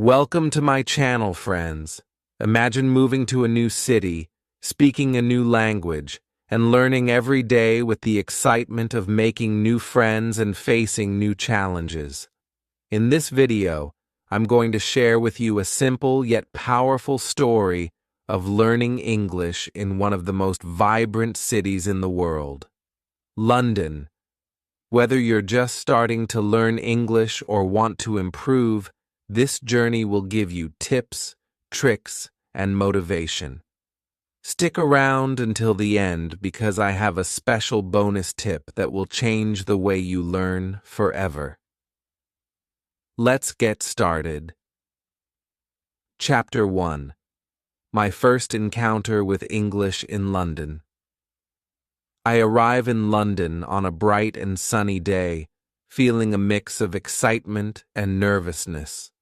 Welcome to my channel, friends. Imagine moving to a new city, speaking a new language, and learning every day with the excitement of making new friends and facing new challenges. In this video, I'm going to share with you a simple yet powerful story of learning English in one of the most vibrant cities in the world, London. Whether you're just starting to learn English or want to improve, this journey will give you tips, tricks, and motivation. Stick around until the end because I have a special bonus tip that will change the way you learn forever. Let's get started. Chapter 1. My first encounter with English in London. I arrive in London on a bright and sunny day, feeling a mix of excitement and nervousness.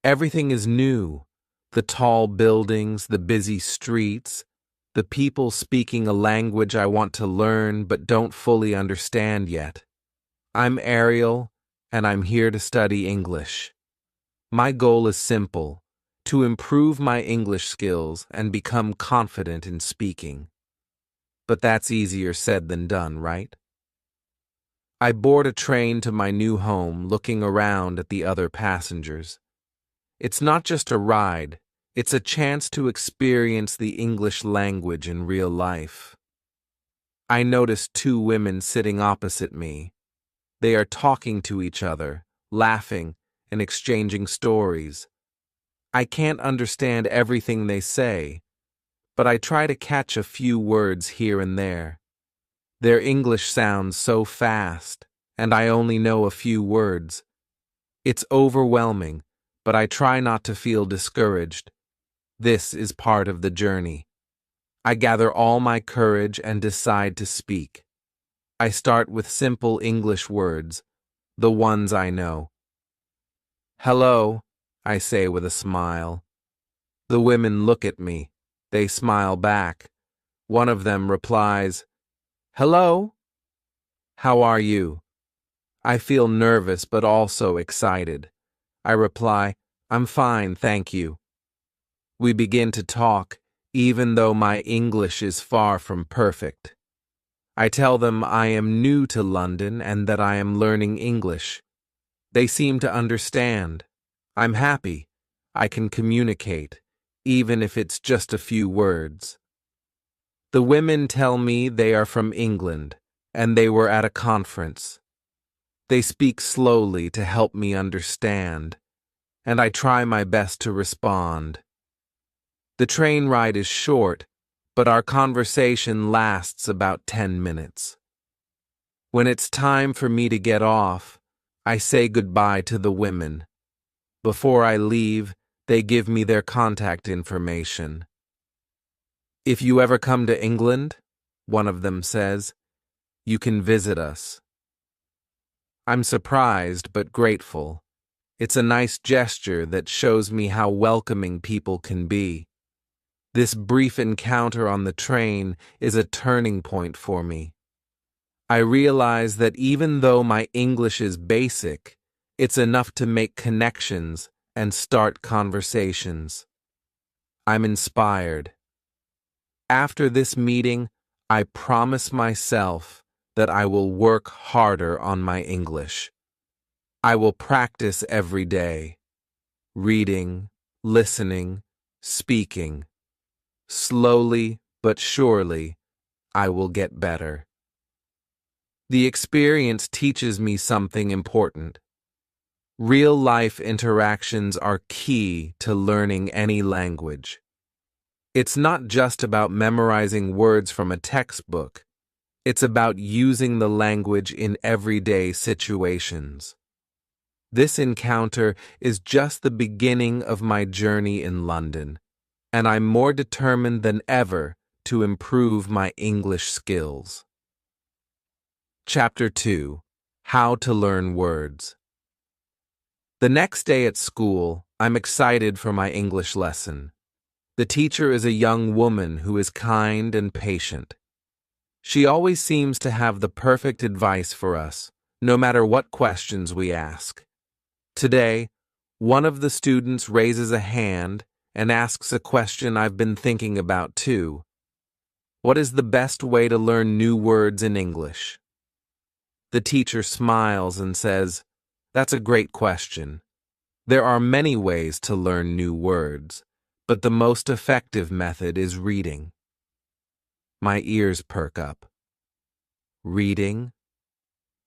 Everything is new: the tall buildings, the busy streets, the people speaking a language I want to learn but don't fully understand yet. I'm Ariel, and I'm here to study English. My goal is simple: to improve my English skills and become confident in speaking. But that's easier said than done, right? I board a train to my new home, looking around at the other passengers. It's not just a ride, it's a chance to experience the English language in real life. I notice two women sitting opposite me. They are talking to each other, laughing, and exchanging stories. I can't understand everything they say, but I try to catch a few words here and there. Their English sounds so fast, and I only know a few words. It's overwhelming, but I try not to feel discouraged. This is part of the journey. I gather all my courage and decide to speak. I start with simple English words, the ones I know. "Hello," I say with a smile. The women look at me. They smile back. One of them replies, "Hello? How are you?" I feel nervous but also excited. I reply, "I'm fine, thank you." We begin to talk, even though my English is far from perfect. I tell them I am new to London and that I am learning English. They seem to understand. I'm happy. I can communicate, even if it's just a few words. The women tell me they are from England, and they were at a conference. They speak slowly to help me understand, and I try my best to respond. The train ride is short, but our conversation lasts about 10 minutes. When it's time for me to get off, I say goodbye to the women. Before I leave, they give me their contact information. "If you ever come to England," one of them says, "you can visit us." I'm surprised but grateful. It's a nice gesture that shows me how welcoming people can be. This brief encounter on the train is a turning point for me. I realize that even though my English is basic, it's enough to make connections and start conversations. I'm inspired. After this meeting, I promise myself that I will work harder on my English. I will practice every day, reading, listening, speaking. Slowly but surely, I will get better. The experience teaches me something important. Real-life interactions are key to learning any language. It's not just about memorizing words from a textbook. It's about using the language in everyday situations. This encounter is just the beginning of my journey in London, and I'm more determined than ever to improve my English skills. Chapter 2. How to learn words. The next day at school, I'm excited for my English lesson. The teacher is a young woman who is kind and patient. She always seems to have the perfect advice for us, no matter what questions we ask. Today, One of the students raises a hand and asks a question I've been thinking about too. What is the best way to learn new words in English? The teacher smiles and says, "That's a great question. There are many ways to learn new words, but the most effective method is reading." My ears perk up. Reading?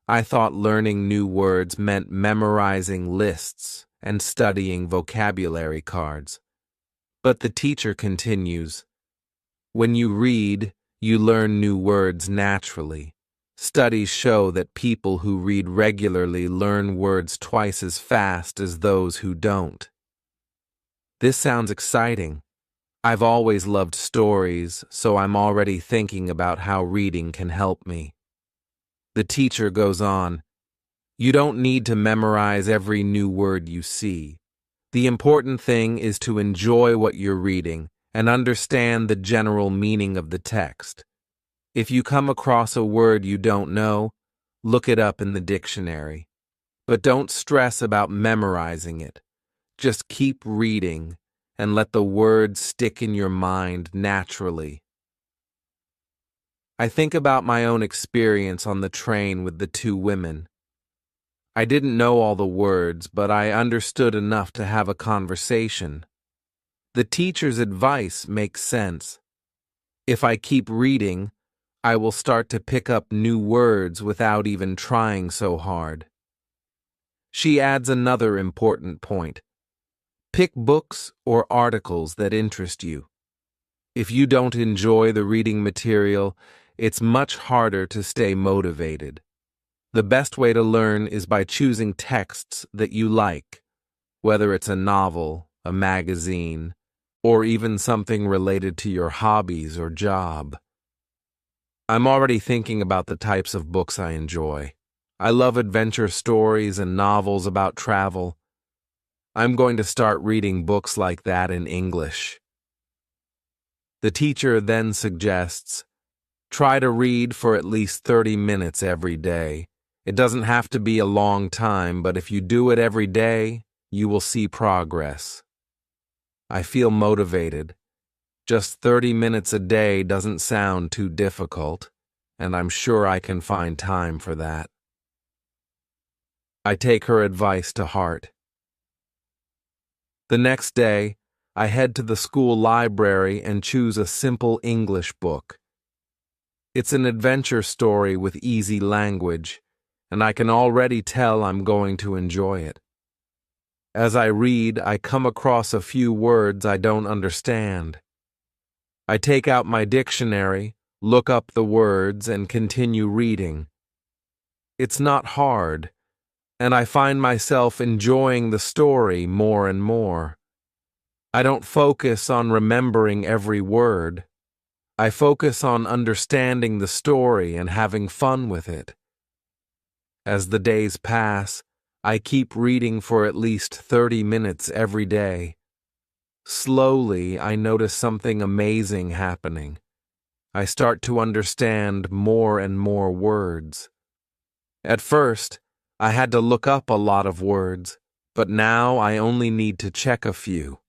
I thought learning new words meant memorizing lists and studying vocabulary cards. But the teacher continues, "When you read, you learn new words naturally. Studies show that people who read regularly learn words twice as fast as those who don't." This sounds exciting. I've always loved stories, so I'm already thinking about how reading can help me. The teacher goes on, "You don't need to memorize every new word you see. The important thing is to enjoy what you're reading and understand the general meaning of the text. If you come across a word you don't know, look it up in the dictionary. But don't stress about memorizing it. Just keep reading and let the words stick in your mind naturally." I think about my own experience on the train with the two women. I didn't know all the words, but I understood enough to have a conversation. The teacher's advice makes sense. If I keep reading, I will start to pick up new words without even trying so hard. She adds another important point. Pick books or articles that interest you. If you don't enjoy the reading material, it's much harder to stay motivated. The best way to learn is by choosing texts that you like, whether it's a novel, a magazine, or even something related to your hobbies or job. I'm already thinking about the types of books I enjoy. I love adventure stories and novels about travel. I'm going to start reading books like that in English. The teacher then suggests, try to read for at least 30 minutes every day. It doesn't have to be a long time, but if you do it every day, you will see progress. I feel motivated. Just 30 minutes a day doesn't sound too difficult, and I'm sure I can find time for that. I take her advice to heart. The next day, I head to the school library and choose a simple English book. It's an adventure story with easy language, and I can already tell I'm going to enjoy it. As I read, I come across a few words I don't understand. I take out my dictionary, look up the words, and continue reading. It's not hard, and I find myself enjoying the story more and more. I don't focus on remembering every word. I focus on understanding the story and having fun with it. As the days pass, I keep reading for at least 30 minutes every day. Slowly, I notice something amazing happening. I start to understand more and more words. At first, I had to look up a lot of words, but now I only need to check a few.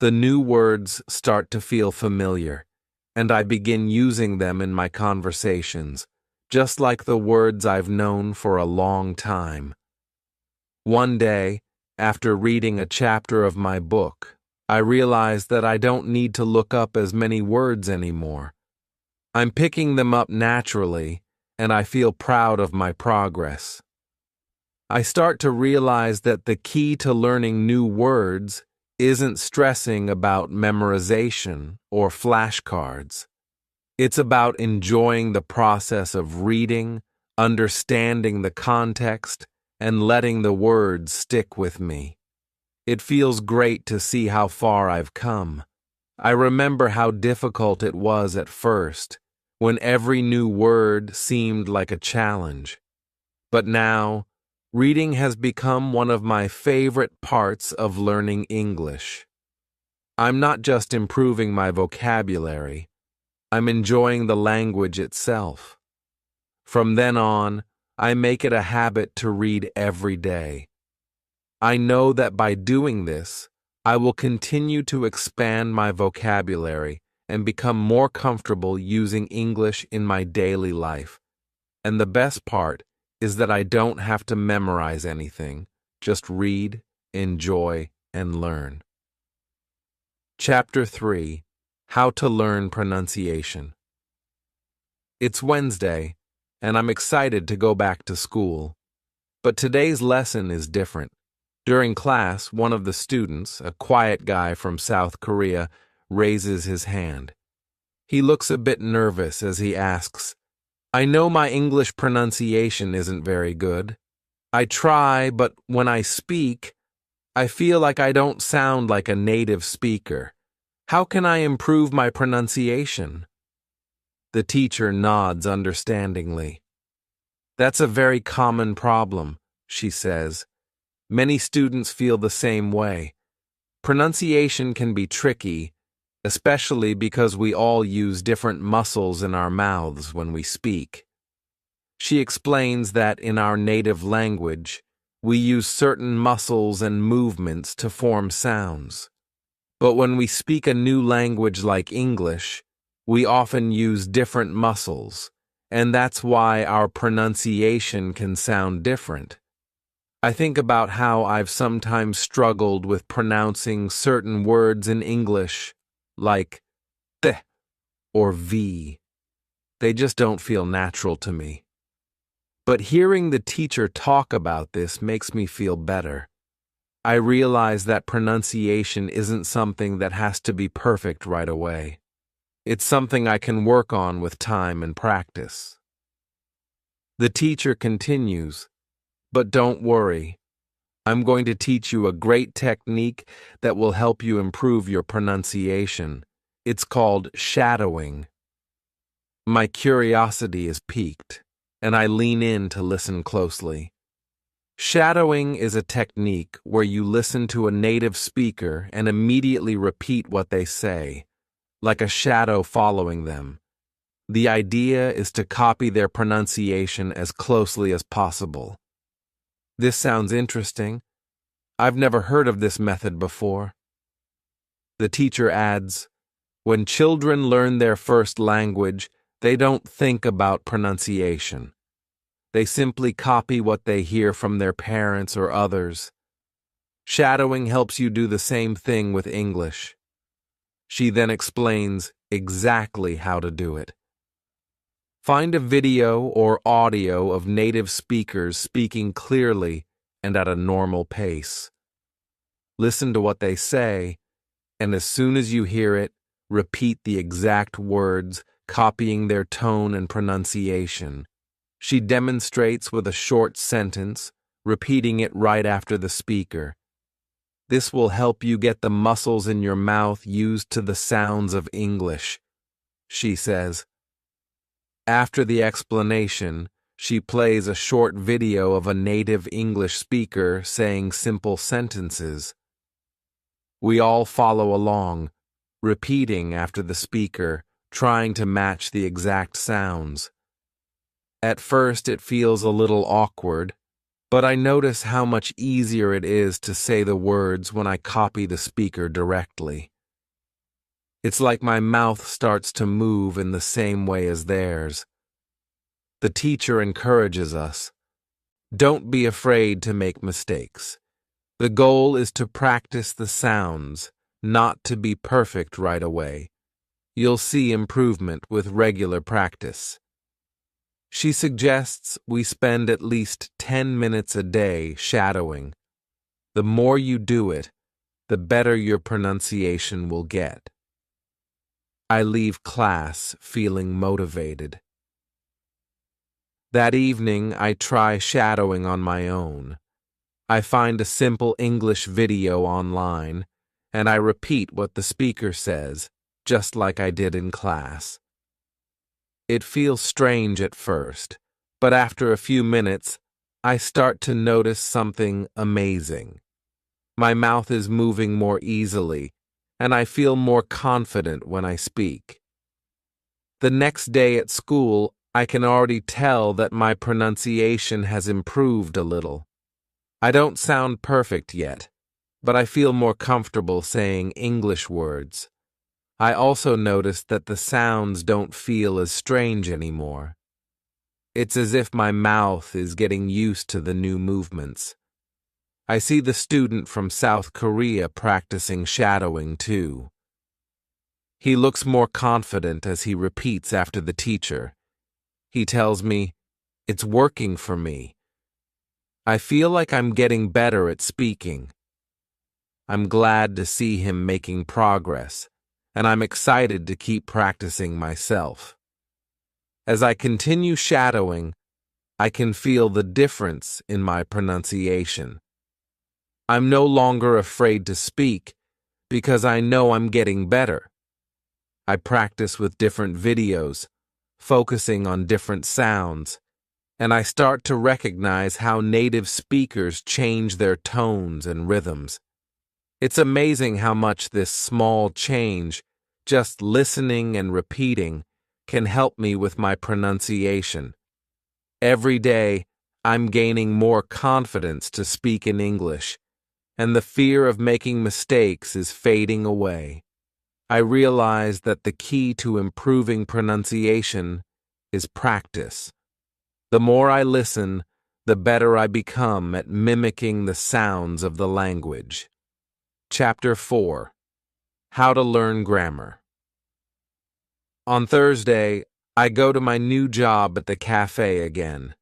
The new words start to feel familiar, and I begin using them in my conversations, just like the words I've known for a long time. One day, after reading a chapter of my book, I realized that I don't need to look up as many words anymore. I'm picking them up naturally, and I feel proud of my progress. I start to realize that the key to learning new words isn't stressing about memorization or flashcards. It's about enjoying the process of reading, understanding the context, and letting the words stick with me. It feels great to see how far I've come. I remember how difficult it was at first, when every new word seemed like a challenge. But now, reading has become one of my favorite parts of learning English. I'm not just improving my vocabulary, I'm enjoying the language itself. From then on, I make it a habit to read every day. I know that by doing this, I will continue to expand my vocabulary and become more comfortable using English in my daily life. And the best part is that I don't have to memorize anything, just read, enjoy, and learn. Chapter 3: How to Learn Pronunciation. It's Wednesday, and I'm excited to go back to school. But today's lesson is different. During class, one of the students, a quiet guy from South Korea, raises his hand. He looks a bit nervous as he asks, "I know my English pronunciation isn't very good. I try, but when I speak, I feel like I don't sound like a native speaker. How can I improve my pronunciation?" The teacher nods understandingly. "That's a very common problem," she says. "Many students feel the same way. Pronunciation can be tricky, especially because we all use different muscles in our mouths when we speak." She explains that in our native language, we use certain muscles and movements to form sounds. But when we speak a new language like English, we often use different muscles, and that's why our pronunciation can sound different. I think about how I've sometimes struggled with pronouncing certain words in English, like th or v. They just don't feel natural to me. But hearing the teacher talk about this makes me feel better. I realize that pronunciation isn't something that has to be perfect right away. It's something I can work on with time and practice. The teacher continues, "But don't worry. I'm going to teach you a great technique that will help you improve your pronunciation. It's called shadowing." My curiosity is piqued, and I lean in to listen closely. Shadowing is a technique where you listen to a native speaker and immediately repeat what they say, like a shadow following them. The idea is to copy their pronunciation as closely as possible. This sounds interesting. I've never heard of this method before. The teacher adds, "When children learn their first language, they don't think about pronunciation. They simply copy what they hear from their parents or others. Shadowing helps you do the same thing with English." She then explains exactly how to do it. Find a video or audio of native speakers speaking clearly and at a normal pace. Listen to what they say, and as soon as you hear it, repeat the exact words, copying their tone and pronunciation. She demonstrates with a short sentence, repeating it right after the speaker. This will help you get the muscles in your mouth used to the sounds of English, she says. After the explanation, she plays a short video of a native English speaker saying simple sentences. We all follow along, repeating after the speaker, trying to match the exact sounds. At first it feels a little awkward, but I notice how much easier it is to say the words when I copy the speaker directly. It's like my mouth starts to move in the same way as theirs. The teacher encourages us. Don't be afraid to make mistakes. The goal is to practice the sounds, not to be perfect right away. You'll see improvement with regular practice. She suggests we spend at least 10 minutes a day shadowing. The more you do it, the better your pronunciation will get. I leave class feeling motivated. That evening, I try shadowing on my own. I find a simple English video online, and I repeat what the speaker says, just like I did in class. It feels strange at first, but after a few minutes, I start to notice something amazing. My mouth is moving more easily, and I feel more confident when I speak. The next day at school, I can already tell that my pronunciation has improved a little. I don't sound perfect yet, but I feel more comfortable saying English words. I also noticed that the sounds don't feel as strange anymore. It's as if my mouth is getting used to the new movements. I see the student from South Korea practicing shadowing too. He looks more confident as he repeats after the teacher. He tells me, "It's working for me." I feel like I'm getting better at speaking. I'm glad to see him making progress, and I'm excited to keep practicing myself. As I continue shadowing, I can feel the difference in my pronunciation. I'm no longer afraid to speak because I know I'm getting better. I practice with different videos, focusing on different sounds, and I start to recognize how native speakers change their tones and rhythms. It's amazing how much this small change, just listening and repeating, can help me with my pronunciation. Every day, I'm gaining more confidence to speak in English, and the fear of making mistakes is fading away. I realize that the key to improving pronunciation is practice. The more I listen, the better I become at mimicking the sounds of the language. Chapter 4: How to Learn Grammar. On Thursday, I go to my new job at the cafe again.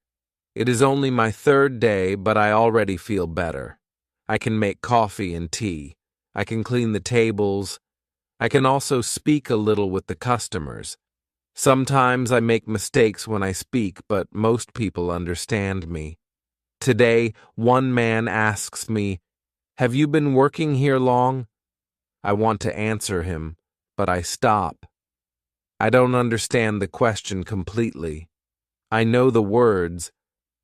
It is only my third day, but I already feel better. I can make coffee and tea. I can clean the tables. I can also speak a little with the customers. Sometimes I make mistakes when I speak, but most people understand me. Today, one man asks me, "Have you been working here long?" I want to answer him, but I stop. I don't understand the question completely. I know the words,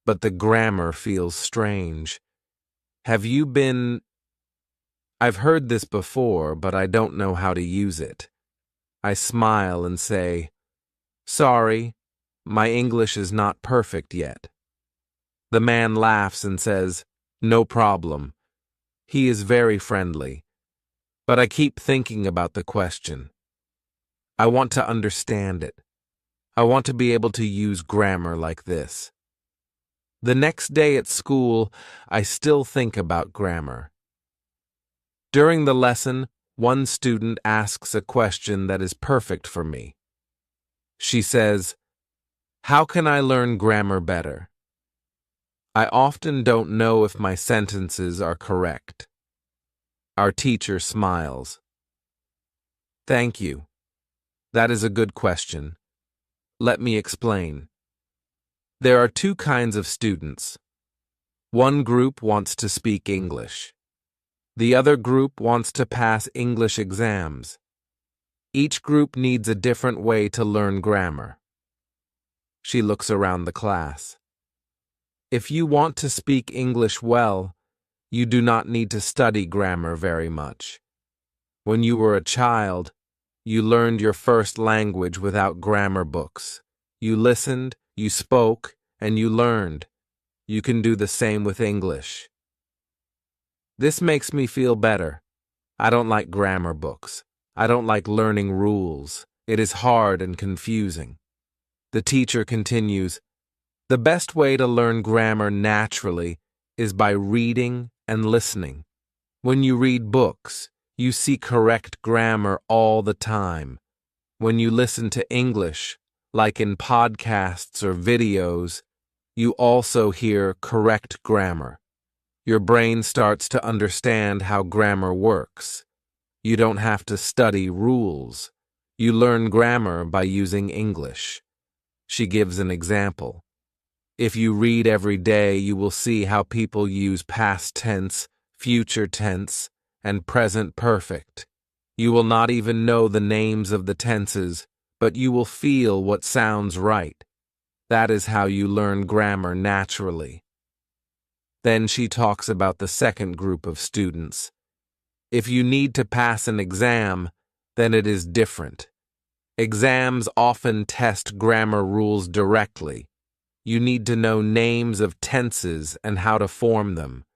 but the grammar feels strange. Have you been... I've heard this before, but I don't know how to use it. I smile and say, "Sorry, my English is not perfect yet." The man laughs and says, "No problem." He is very friendly. But I keep thinking about the question. I want to understand it. I want to be able to use grammar like this. The next day at school, I still think about grammar. During the lesson, one student asks a question that is perfect for me. She says, "How can I learn grammar better?" I often don't know if my sentences are correct. Our teacher smiles. "Thank you. That is a good question. Let me explain. There are two kinds of students. One group wants to speak English. The other group wants to pass English exams. Each group needs a different way to learn grammar." She looks around the class. If you want to speak English well, you do not need to study grammar very much. When you were a child, you learned your first language without grammar books. You listened, you spoke, and you learned. You can do the same with English. This makes me feel better. I don't like grammar books. I don't like learning rules. It is hard and confusing. The teacher continues, "The best way to learn grammar naturally is by reading and listening. When you read books, you see correct grammar all the time. When you listen to English, like in podcasts or videos, you also hear correct grammar. Your brain starts to understand how grammar works. You don't have to study rules. You learn grammar by using English." She gives an example. If you read every day, you will see how people use past tense, future tense, and present perfect. You will not even know the names of the tenses, but you will feel what sounds right. That is how you learn grammar naturally. Then she talks about the second group of students. If you need to pass an exam, then it is different. Exams often test grammar rules directly. You need to know names of tenses and how to form them.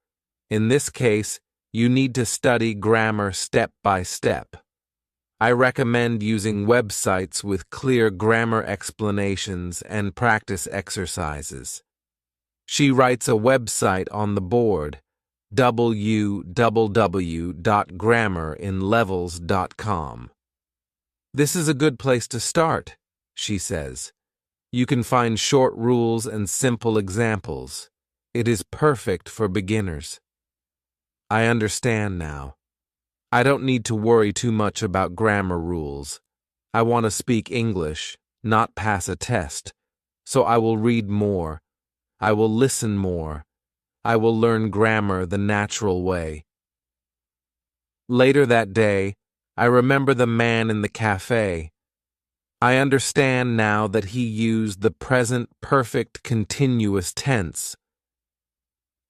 In this case, you need to study grammar step by step. I recommend using websites with clear grammar explanations and practice exercises. She writes a website on the board, www.grammerinlevels.com. This is a good place to start, she says. You can find short rules and simple examples. It is perfect for beginners. I understand now. I don't need to worry too much about grammar rules. I want to speak English, not pass a test. So I will read more. I will listen more. I will learn grammar the natural way. Later that day, I remember the man in the cafe. I understand now that he used the present perfect continuous tense.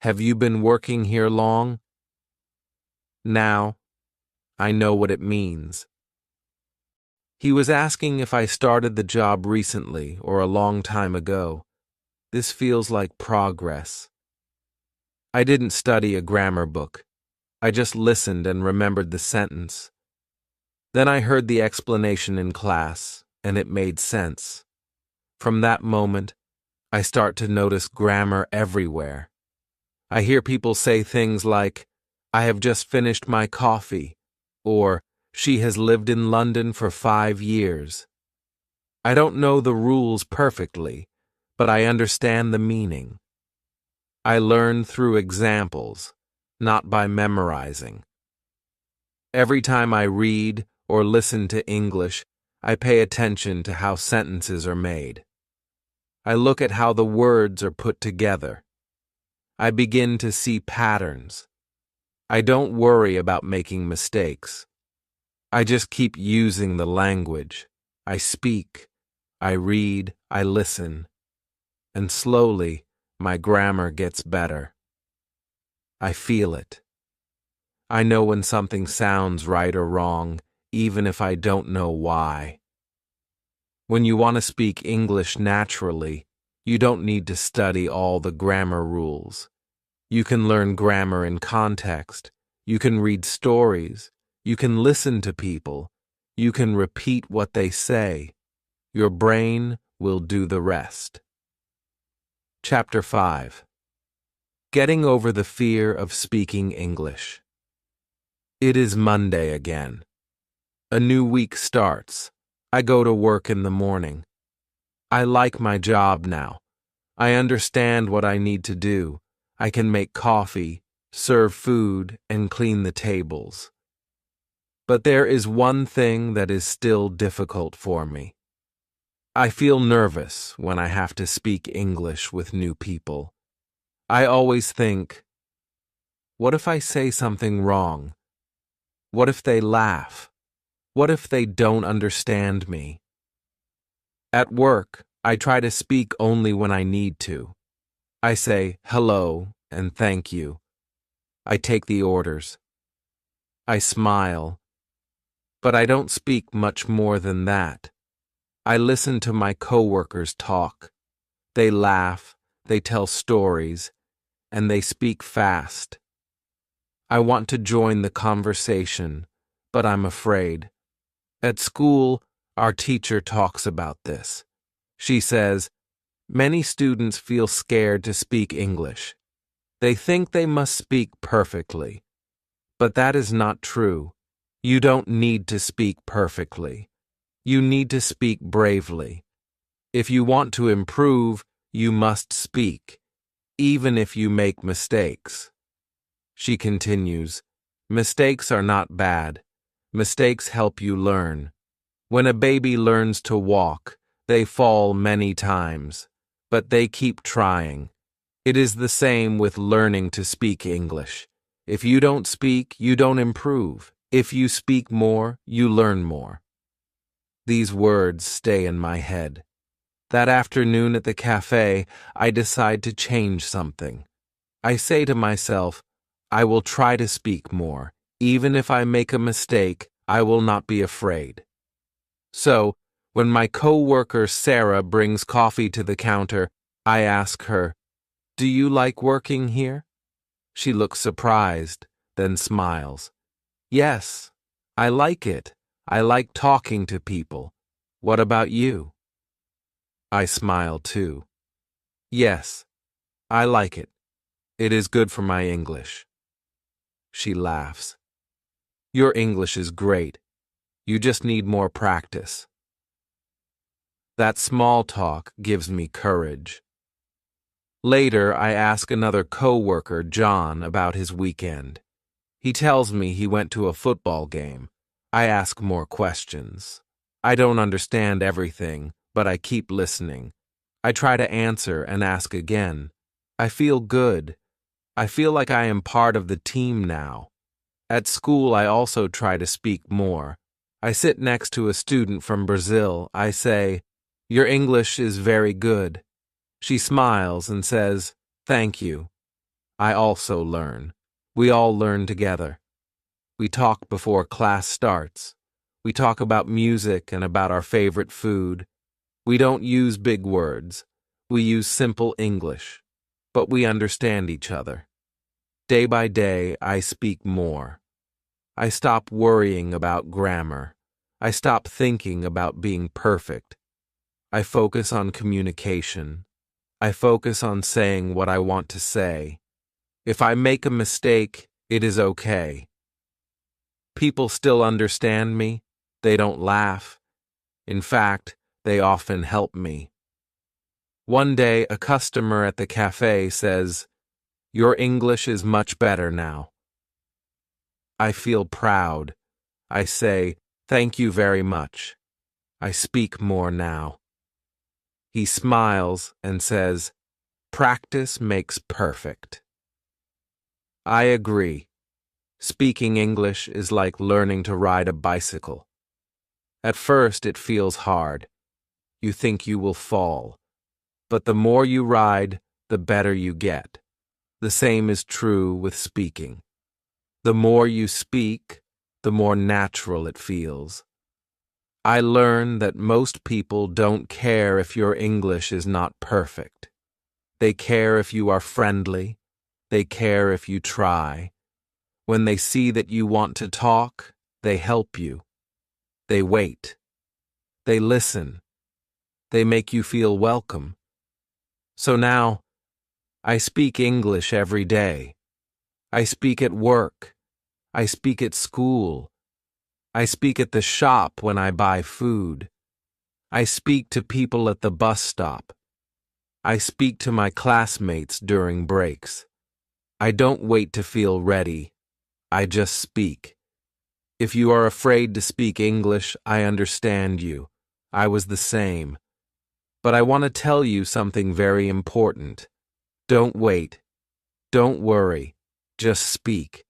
Have you been working here long? Now, I know what it means. He was asking if I started the job recently or a long time ago. This feels like progress. I didn't study a grammar book. I just listened and remembered the sentence. Then I heard the explanation in class, and it made sense. From that moment, I start to notice grammar everywhere. I hear people say things like, I have just finished my coffee, or she has lived in London for 5 years. I don't know the rules perfectly, but I understand the meaning. I learn through examples, not by memorizing. Every time I read or listen to English, I pay attention to how sentences are made. I look at how the words are put together. I begin to see patterns. I don't worry about making mistakes. I just keep using the language. I speak, I read, I listen, and slowly my grammar gets better. I feel it. I know when something sounds right or wrong, even if I don't know why. When you want to speak English naturally, you don't need to study all the grammar rules. You can learn grammar in context. You can read stories. You can listen to people. You can repeat what they say. Your brain will do the rest. Chapter 5. Getting over the fear of speaking English. It is Monday again. A new week starts. I go to work in the morning. I like my job now. I understand what I need to do. I can make coffee, serve food, and clean the tables. But there is one thing that is still difficult for me. I feel nervous when I have to speak English with new people. I always think, what if I say something wrong? What if they laugh? What if they don't understand me? At work, I try to speak only when I need to. I say hello and thank you. I take the orders. I smile. But I don't speak much more than that. I listen to my coworkers talk. They laugh, they tell stories, and they speak fast. I want to join the conversation, but I'm afraid. At school, our teacher talks about this. She says, many students feel scared to speak English. They think they must speak perfectly. But that is not true. You don't need to speak perfectly. You need to speak bravely. If you want to improve, you must speak, even if you make mistakes. She continues, mistakes are not bad. Mistakes help you learn. When a baby learns to walk, they fall many times, but they keep trying. It is the same with learning to speak English. If you don't speak, you don't improve. If you speak more, you learn more. These words stay in my head. That afternoon at the cafe, I decide to change something. I say to myself, I will try to speak more. Even if I make a mistake, I will not be afraid. So, when my co-worker Sarah brings coffee to the counter, I ask her, do you like working here? She looks surprised, then smiles. Yes, I like it. I like talking to people. What about you? I smile too. Yes, I like it. It is good for my English. She laughs. Your English is great. You just need more practice. That small talk gives me courage. Later, I ask another co-worker, John, about his weekend. He tells me he went to a football game. I ask more questions. I don't understand everything, but I keep listening. I try to answer and ask again. I feel good. I feel like I am part of the team now. At school, I also try to speak more. I sit next to a student from Brazil. I say, "Your English is very good." She smiles and says, "Thank you." I also learn. We all learn together. We talk before class starts. We talk about music and about our favorite food. We don't use big words. We use simple English. But we understand each other. Day by day, I speak more. I stop worrying about grammar. I stop thinking about being perfect. I focus on communication. I focus on saying what I want to say. If I make a mistake, it is okay. People still understand me. They don't laugh. In fact, they often help me. One day, a customer at the cafe says, "Your English is much better now." I feel proud. I say, "Thank you very much. I speak more now." He smiles and says, "Practice makes perfect." I agree. Speaking English is like learning to ride a bicycle. At first, it feels hard. You think you will fall. But the more you ride, the better you get. The same is true with speaking. The more you speak, the more natural it feels. I learn that most people don't care if your English is not perfect. They care if you are friendly. They care if you try. When they see that you want to talk, they help you. They wait. They listen. They make you feel welcome. So now, I speak English every day. I speak at work. I speak at school. I speak at the shop when I buy food. I speak to people at the bus stop. I speak to my classmates during breaks. I don't wait to feel ready. I just speak. If you are afraid to speak English, I understand you. I was the same. But I want to tell you something very important. Don't wait. Don't worry. Just speak.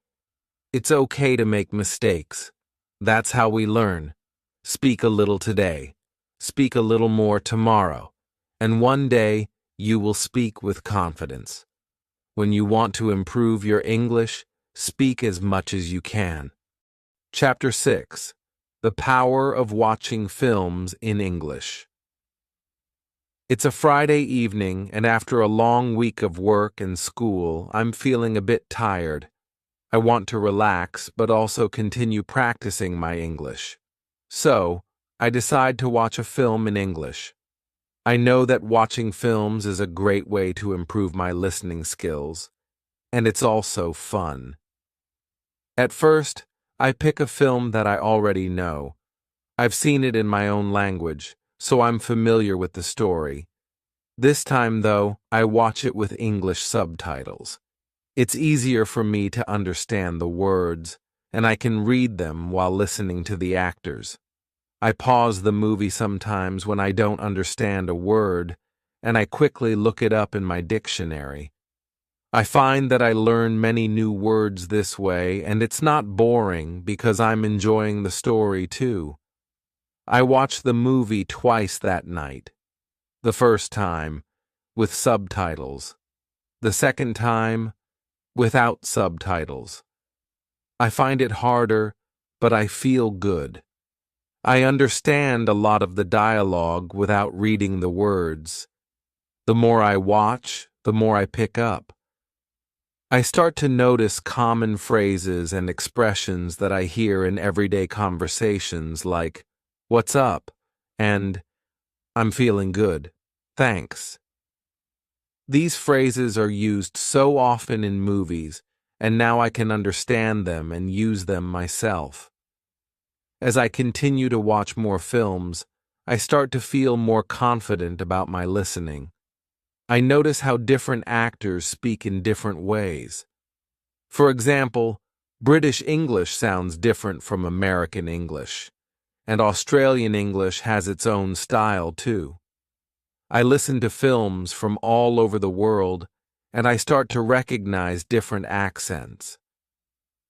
It's okay to make mistakes. That's how we learn. Speak a little today. Speak a little more tomorrow. And one day, you will speak with confidence. When you want to improve your English, speak as much as you can. Chapter 6. The Power of Watching Films in English. It's a Friday evening, and after a long week of work and school, I'm feeling a bit tired. I want to relax, but also continue practicing my English. So, I decide to watch a film in English. I know that watching films is a great way to improve my listening skills, and it's also fun. At first, I pick a film that I already know. I've seen it in my own language, so I'm familiar with the story. This time, though, I watch it with English subtitles. It's easier for me to understand the words, and I can read them while listening to the actors. I pause the movie sometimes when I don't understand a word, and I quickly look it up in my dictionary. I find that I learn many new words this way, and it's not boring because I'm enjoying the story too. I watched the movie twice that night. The first time, with subtitles. The second time, without subtitles. I find it harder, but I feel good. I understand a lot of the dialogue without reading the words. The more I watch, the more I pick up. I start to notice common phrases and expressions that I hear in everyday conversations like, "What's up?" and "I'm feeling good. Thanks." These phrases are used so often in movies, and now I can understand them and use them myself. As I continue to watch more films, I start to feel more confident about my listening. I notice how different actors speak in different ways. For example, British English sounds different from American English, and Australian English has its own style too. I listen to films from all over the world, and I start to recognize different accents.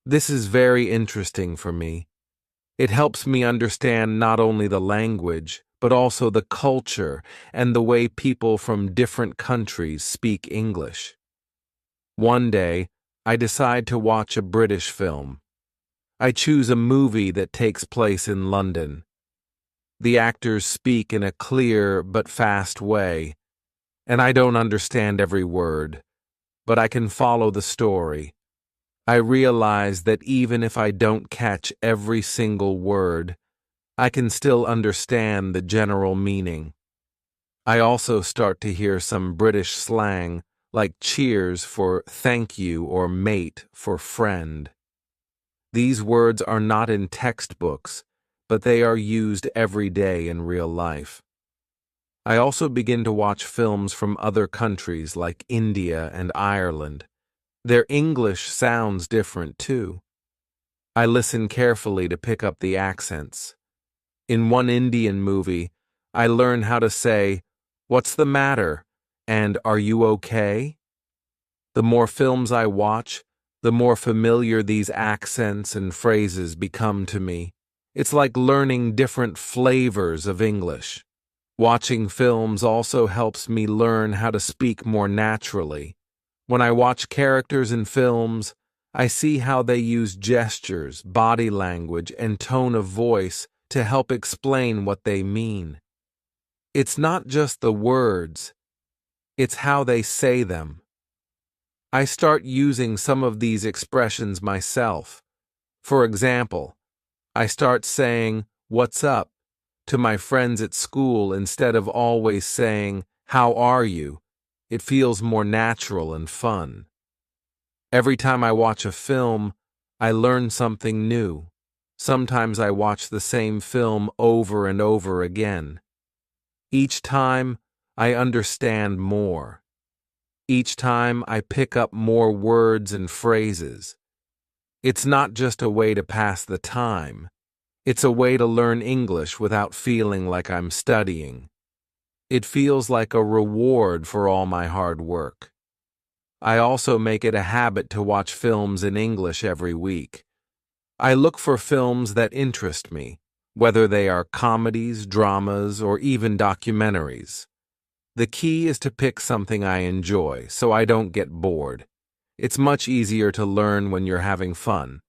This is very interesting for me. It helps me understand not only the language, but also the culture and the way people from different countries speak English. One day, I decide to watch a British film. I choose a movie that takes place in London. The actors speak in a clear but fast way, and I don't understand every word, but I can follow the story. I realize that even if I don't catch every single word, I can still understand the general meaning. I also start to hear some British slang, like cheers for thank you or mate for friend. These words are not in textbooks, but they are used every day in real life. I also begin to watch films from other countries like India and Ireland. Their English sounds different too. I listen carefully to pick up the accents. In one Indian movie, I learn how to say, "What's the matter?" and "Are you okay?" The more films I watch, the more familiar these accents and phrases become to me. It's like learning different flavors of English. Watching films also helps me learn how to speak more naturally. When I watch characters in films, I see how they use gestures, body language, and tone of voice to help explain what they mean. It's not just the words, it's how they say them. I start using some of these expressions myself. For example, I start saying, "What's up?" to my friends at school instead of always saying, "How are you?" It feels more natural and fun. Every time I watch a film, I learn something new. Sometimes I watch the same film over and over again. Each time, I understand more. Each time, I pick up more words and phrases. It's not just a way to pass the time. It's a way to learn English without feeling like I'm studying. It feels like a reward for all my hard work. I also make it a habit to watch films in English every week. I look for films that interest me, whether they are comedies, dramas, or even documentaries. The key is to pick something I enjoy so I don't get bored. It's much easier to learn when you're having fun.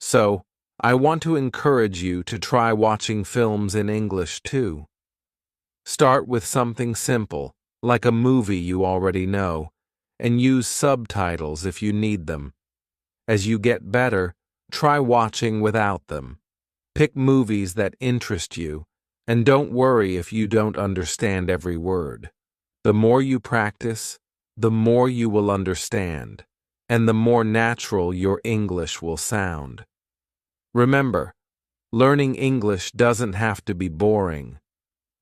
So, I want to encourage you to try watching films in English too. Start with something simple, like a movie you already know, and use subtitles if you need them. As you get better, try watching without them. Pick movies that interest you, and don't worry if you don't understand every word. The more you practice, the more you will understand, and the more natural your English will sound. Remember, learning English doesn't have to be boring.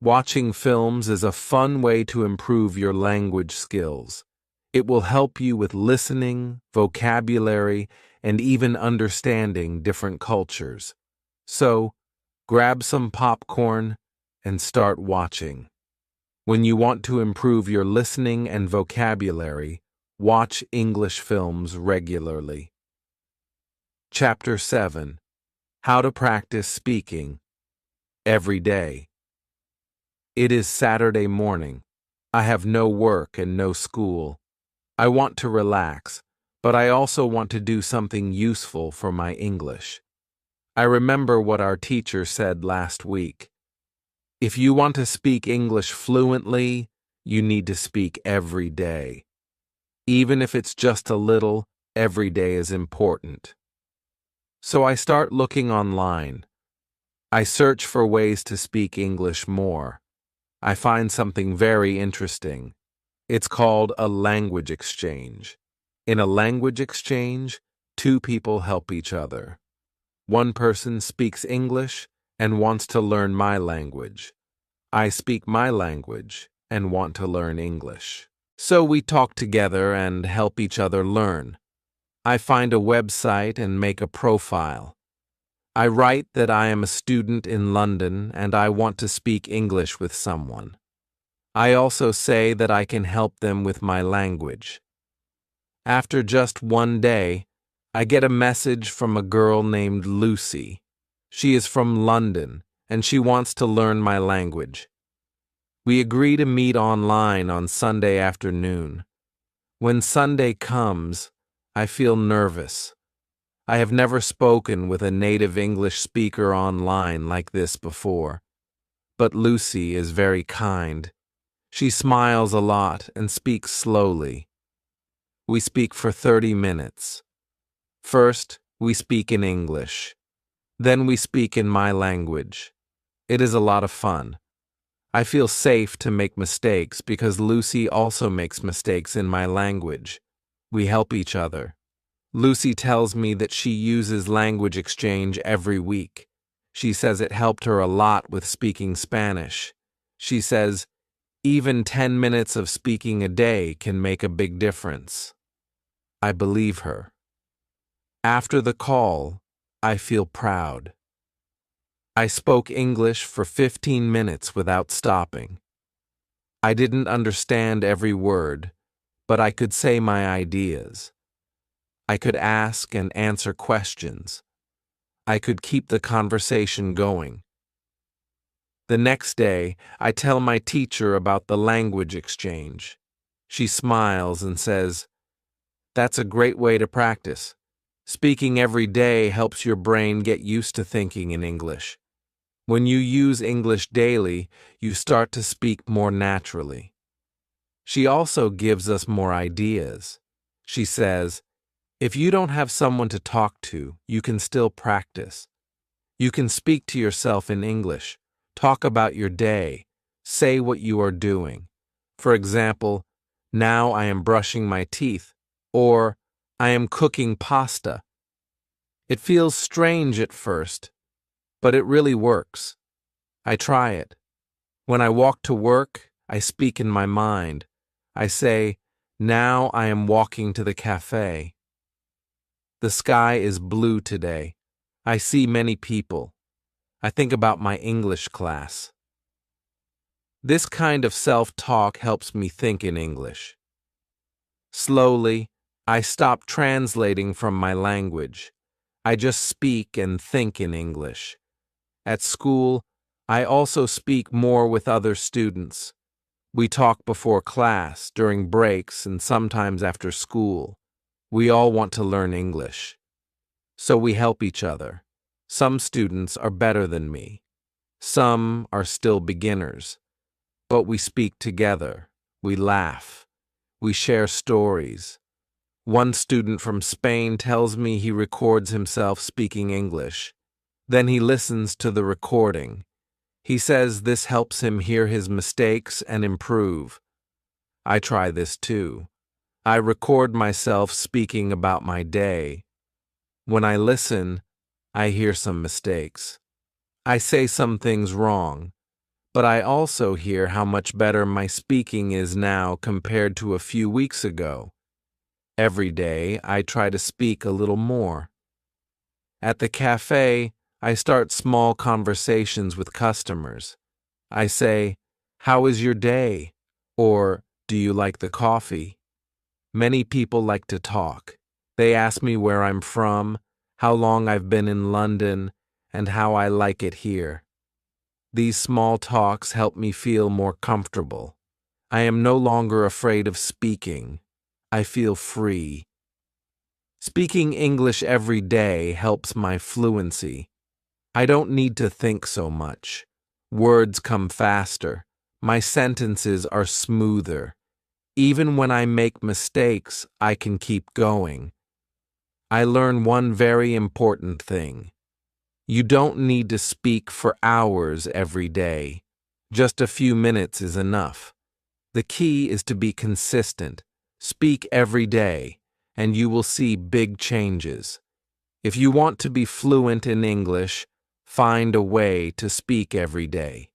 Watching films is a fun way to improve your language skills. It will help you with listening, vocabulary, and even understanding different cultures. So, grab some popcorn and start watching. When you want to improve your listening and vocabulary, watch English films regularly. Chapter 7. How to Practice Speaking Every Day. It is Saturday morning. I have no work and no school. I want to relax, but I also want to do something useful for my English. I remember what our teacher said last week. If you want to speak English fluently, you need to speak every day. Even if it's just a little, every day is important. So I start looking online. I search for ways to speak English more. I find something very interesting. It's called a language exchange. In a language exchange, two people help each other. One person speaks English and wants to learn my language. I speak my language and want to learn English. So we talk together and help each other learn. I find a website and make a profile. I write that I am a student in London and I want to speak English with someone. I also say that I can help them with my language. After just one day, I get a message from a girl named Lucy. She is from London and she wants to learn my language. We agree to meet online on Sunday afternoon. When Sunday comes, I feel nervous. I have never spoken with a native English speaker online like this before. But Lucy is very kind. She smiles a lot and speaks slowly. We speak for 30 minutes. First, we speak in English. Then we speak in my language. It is a lot of fun. I feel safe to make mistakes because Lucy also makes mistakes in my language. We help each other. Lucy tells me that she uses language exchange every week. She says it helped her a lot with speaking Spanish. She says, even 10 minutes of speaking a day can make a big difference. I believe her. After the call, I feel proud. I spoke English for 15 minutes without stopping. I didn't understand every word, but I could say my ideas. I could ask and answer questions. I could keep the conversation going. The next day, I tell my teacher about the language exchange. She smiles and says, "That's a great way to practice. Speaking every day helps your brain get used to thinking in English. When you use English daily, you start to speak more naturally." She also gives us more ideas. She says, if you don't have someone to talk to, you can still practice. You can speak to yourself in English, talk about your day, say what you are doing. For example, now I am brushing my teeth, or I am cooking pasta. It feels strange at first, but it really works. I try it. When I walk to work, I speak in my mind. I say, now I am walking to the cafe. The sky is blue today. I see many people. I think about my English class. This kind of self-talk helps me think in English. Slowly, I stop translating from my language. I just speak and think in English. At school, I also speak more with other students. We talk before class, during breaks, and sometimes after school. We all want to learn English. So we help each other. Some students are better than me. Some are still beginners. But we speak together. We laugh. We share stories. One student from Spain tells me he records himself speaking English. Then he listens to the recording. He says this helps him hear his mistakes and improve. I try this too. I record myself speaking about my day. When I listen, I hear some mistakes. I say some things wrong, but I also hear how much better my speaking is now compared to a few weeks ago. Every day, I try to speak a little more. At the cafe, I start small conversations with customers. I say, "How is your day?" Or, "Do you like the coffee?" Many people like to talk. They ask me where I'm from, how long I've been in London, and how I like it here. These small talks help me feel more comfortable. I am no longer afraid of speaking. I feel free. Speaking English every day helps my fluency. I don't need to think so much. Words come faster. My sentences are smoother. Even when I make mistakes, I can keep going. I learn one very important thing. You don't need to speak for hours every day. Just a few minutes is enough. The key is to be consistent. Speak every day, and you will see big changes. If you want to be fluent in English, find a way to speak every day.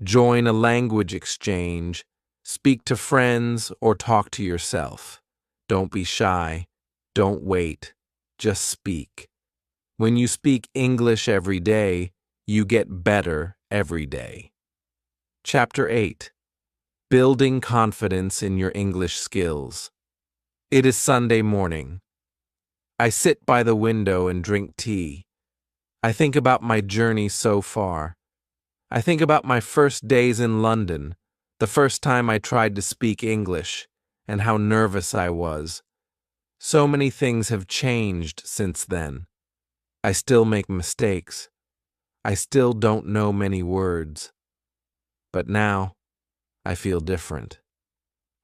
Join a language exchange, speak to friends, or talk to yourself. Don't be shy. Don't wait. Just speak. When you speak English every day, you get better every day. Chapter 8. Building confidence in your English skills. It is Sunday morning. I sit by the window and drink tea. I think about my journey so far. I think about my first days in London, the first time I tried to speak English, and how nervous I was. So many things have changed since then. I still make mistakes. I still don't know many words. But now, I feel different.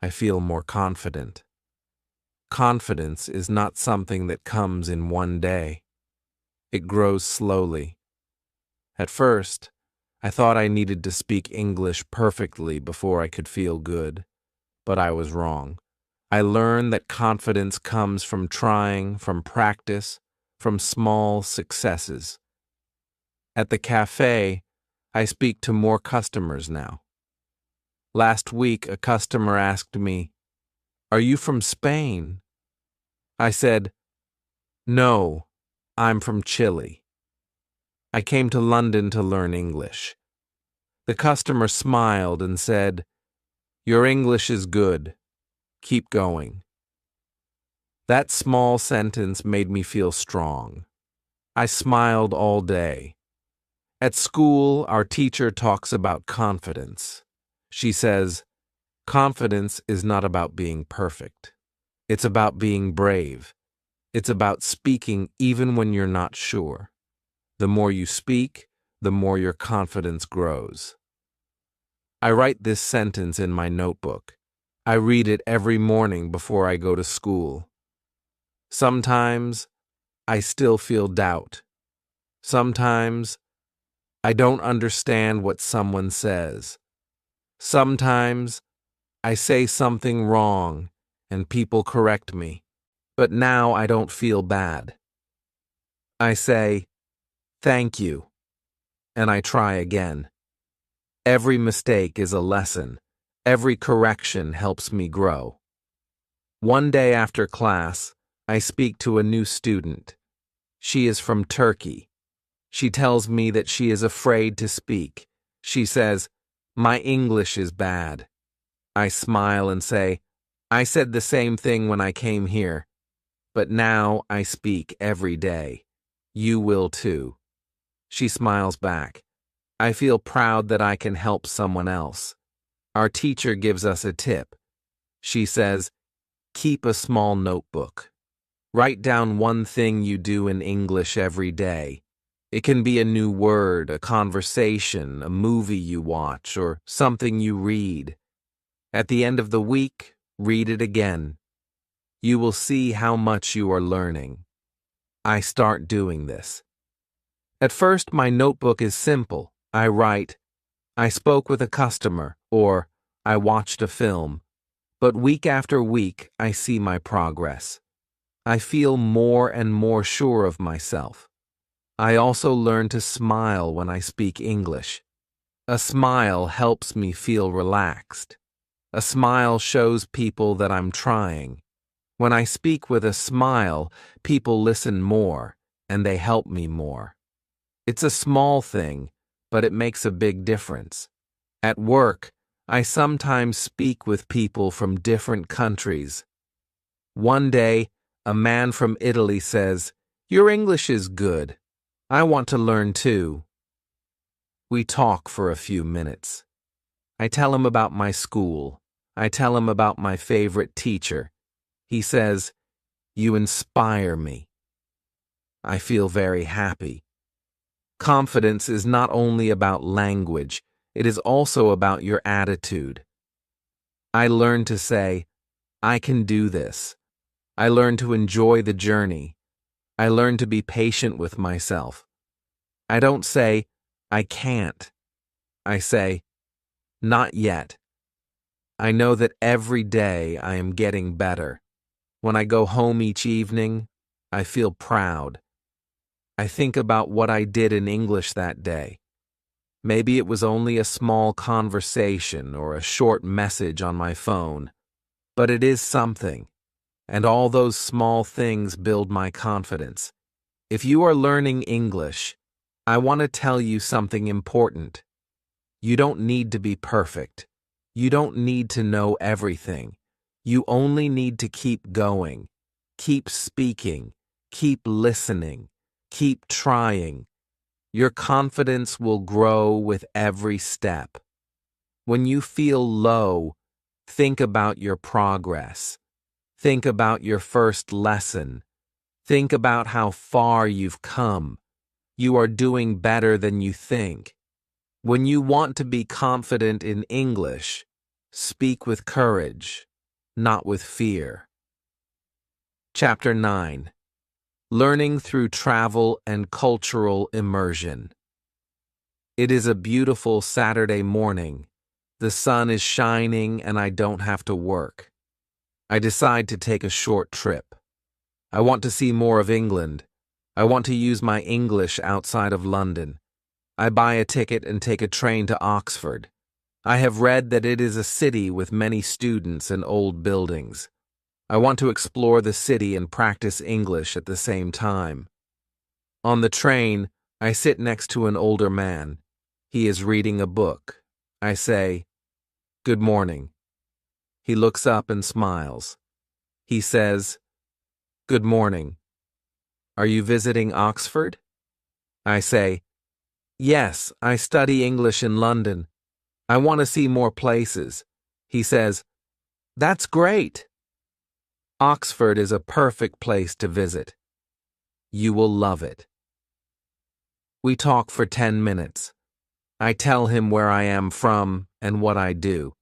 I feel more confident. Confidence is not something that comes in one day. It grows slowly. At first, I thought I needed to speak English perfectly before I could feel good, but I was wrong. I learned that confidence comes from trying, from practice, from small successes. At the cafe, I speak to more customers now. Last week, a customer asked me, "Are you from Spain?" I said, "No, I'm from Chile. I came to London to learn English." The customer smiled and said, "Your English is good. Keep going." That small sentence made me feel strong. I smiled all day. At school, our teacher talks about confidence. She says, confidence is not about being perfect. It's about being brave. It's about speaking even when you're not sure. The more you speak, the more your confidence grows. I write this sentence in my notebook. I read it every morning before I go to school. Sometimes I still feel doubt. Sometimes I don't understand what someone says. Sometimes I say something wrong and people correct me, but now I don't feel bad. I say, "Thank you," and I try again. Every mistake is a lesson. Every correction helps me grow. One day after class, I speak to a new student. She is from Turkey. She tells me that she is afraid to speak. She says, "My English is bad." I smile and say, "I said the same thing when I came here, but now I speak every day. You will too." She smiles back. I feel proud that I can help someone else. Our teacher gives us a tip. She says, keep a small notebook. Write down one thing you do in English every day. It can be a new word, a conversation, a movie you watch, or something you read. At the end of the week, read it again. You will see how much you are learning. I start doing this. At first, my notebook is simple. I write, "I spoke with a customer," or "I watched a film." But week after week, I see my progress. I feel more and more sure of myself. I also learn to smile when I speak English. A smile helps me feel relaxed. A smile shows people that I'm trying. When I speak with a smile, people listen more, and they help me more. It's a small thing, but it makes a big difference. At work, I sometimes speak with people from different countries. One day, a man from Italy says, "Your English is good. I want to learn too." We talk for a few minutes. I tell him about my school. I tell him about my favorite teacher. He says, "You inspire me." I feel very happy. Confidence is not only about language, it is also about your attitude. I learn to say, I can do this. I learn to enjoy the journey. I learn to be patient with myself. I don't say, I can't. I say, not yet. I know that every day I am getting better. When I go home each evening, I feel proud. I think about what I did in English that day. Maybe it was only a small conversation or a short message on my phone, but it is something, and all those small things build my confidence. If you are learning English, I want to tell you something important. You don't need to be perfect. You don't need to know everything. You only need to keep going, keep speaking, keep listening, keep trying. Your confidence will grow with every step. When you feel low, think about your progress. Think about your first lesson. Think about how far you've come. You are doing better than you think. When you want to be confident in English, speak with courage, not with fear. Chapter 9. Learning through travel and cultural immersion. It is a beautiful Saturday morning. The sun is shining and I don't have to work. I decide to take a short trip. I want to see more of England. I want to use my English outside of London. I buy a ticket and take a train to Oxford. I have read that it is a city with many students and old buildings. I want to explore the city and practice English at the same time. On the train, I sit next to an older man. He is reading a book. I say, "Good morning." He looks up and smiles. He says, "Good morning. Are you visiting Oxford?" I say, "Yes, I study English in London. I want to see more places." He says, "That's great. Oxford is a perfect place to visit. You will love it." We talk for 10 minutes. I tell him where I am from and what I do.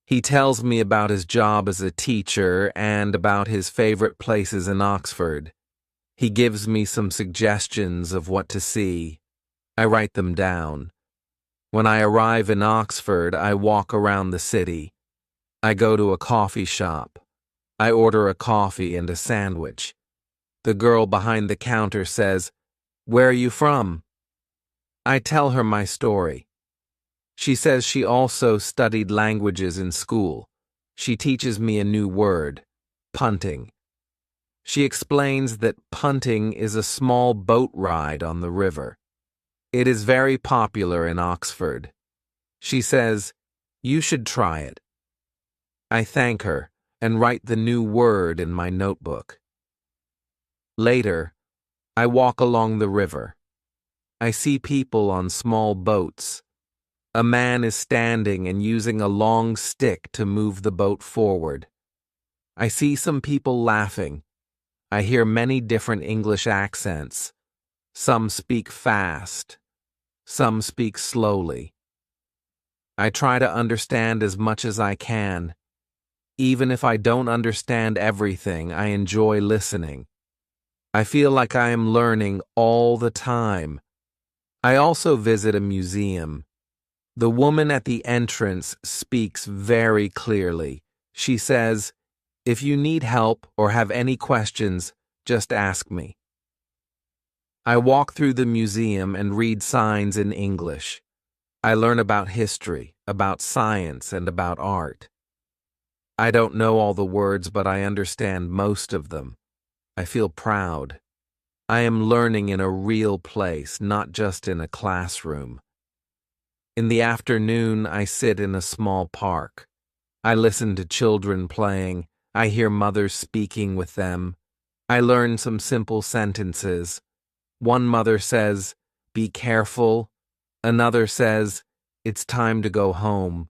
He tells me about his job as a teacher and about his favorite places in Oxford. He gives me some suggestions of what to see. I write them down. When I arrive in Oxford, I walk around the city. I go to a coffee shop. I order a coffee and a sandwich. The girl behind the counter says, "Where are you from?" I tell her my story. She says she also studied languages in school. She teaches me a new word, punting. She explains that punting is a small boat ride on the river. It is very popular in Oxford. She says, "You should try it." I thank her and write the new word in my notebook. Later, I walk along the river. I see people on small boats. A man is standing and using a long stick to move the boat forward. I see some people laughing. I hear many different English accents. Some speak fast. Some speak slowly. I try to understand as much as I can. Even if I don't understand everything, I enjoy listening. I feel like I am learning all the time. I also visit a museum. The woman at the entrance speaks very clearly. She says, "If you need help or have any questions, just ask me." I walk through the museum and read signs in English. I learn about history, about science, and about art. I don't know all the words, but I understand most of them. I feel proud. I am learning in a real place, not just in a classroom. In the afternoon, I sit in a small park. I listen to children playing. I hear mothers speaking with them. I learn some simple sentences. One mother says, "Be careful." Another says, "It's time to go home."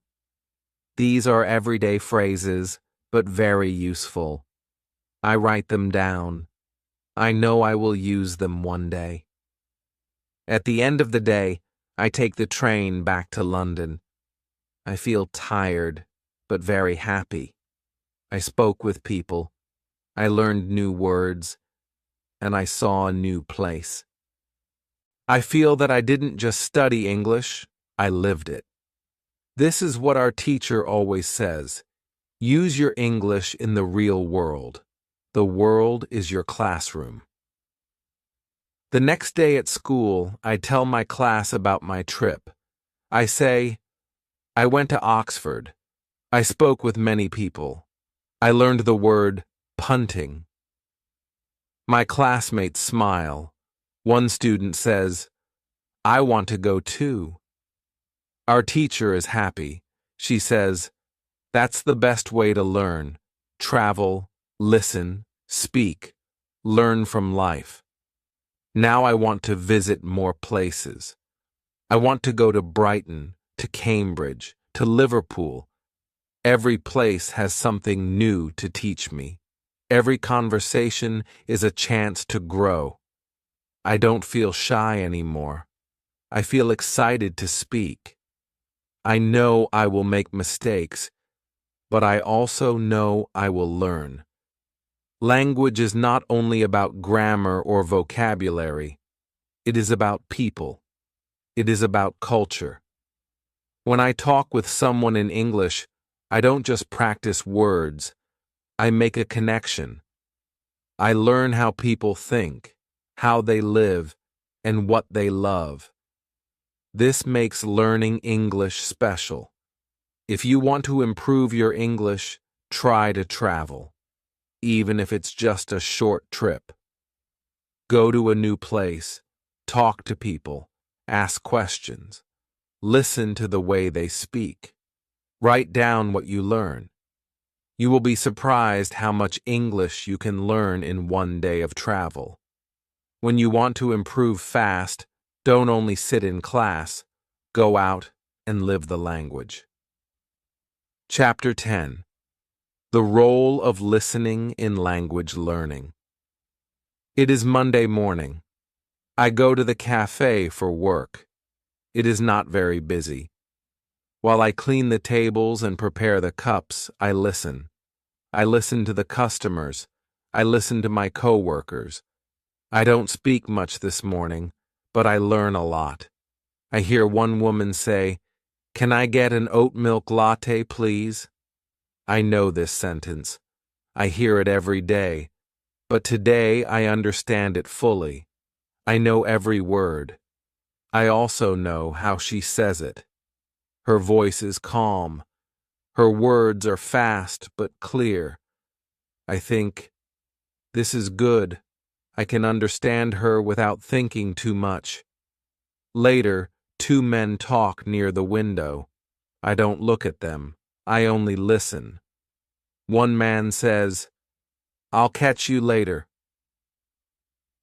These are everyday phrases, but very useful. I write them down. I know I will use them one day. At the end of the day, I take the train back to London. I feel tired, but very happy. I spoke with people, I learned new words, and I saw a new place. I feel that I didn't just study English, I lived it. This is what our teacher always says: use your English in the real world. The world is your classroom. The next day at school, I tell my class about my trip. I say, I went to Oxford. I spoke with many people. I learned the word punting. My classmates smile. One student says, I want to go too. Our teacher is happy. She says, that's the best way to learn. Travel, listen, speak, learn from life. Now I want to visit more places. I want to go to Brighton, to Cambridge, to Liverpool. Every place has something new to teach me. Every conversation is a chance to grow. I don't feel shy anymore. I feel excited to speak. I know I will make mistakes, but I also know I will learn. Language is not only about grammar or vocabulary. It is about people. It is about culture. When I talk with someone in English, I don't just practice words. I make a connection. I learn how people think, how they live, and what they love. This makes learning English special. If you want to improve your English, try to travel, even if it's just a short trip. Go to a new place, talk to people, ask questions, listen to the way they speak. Write down what you learn. You will be surprised how much English you can learn in one day of travel. When you want to improve fast, don't only sit in class, go out and live the language. Chapter 10. The Role of Listening in Language Learning. It is Monday morning. I go to the cafe for work. It is not very busy. While I clean the tables and prepare the cups, I listen. I listen to the customers. I listen to my coworkers. I don't speak much this morning, but I learn a lot. I hear one woman say, "Can I get an oat milk latte, please?" I know this sentence. I hear it every day, but today I understand it fully. I know every word. I also know how she says it. Her voice is calm. Her words are fast but clear. I think, this is good. I can understand her without thinking too much. Later, two men talk near the window. I don't look at them. I only listen. One man says, "I'll catch you later."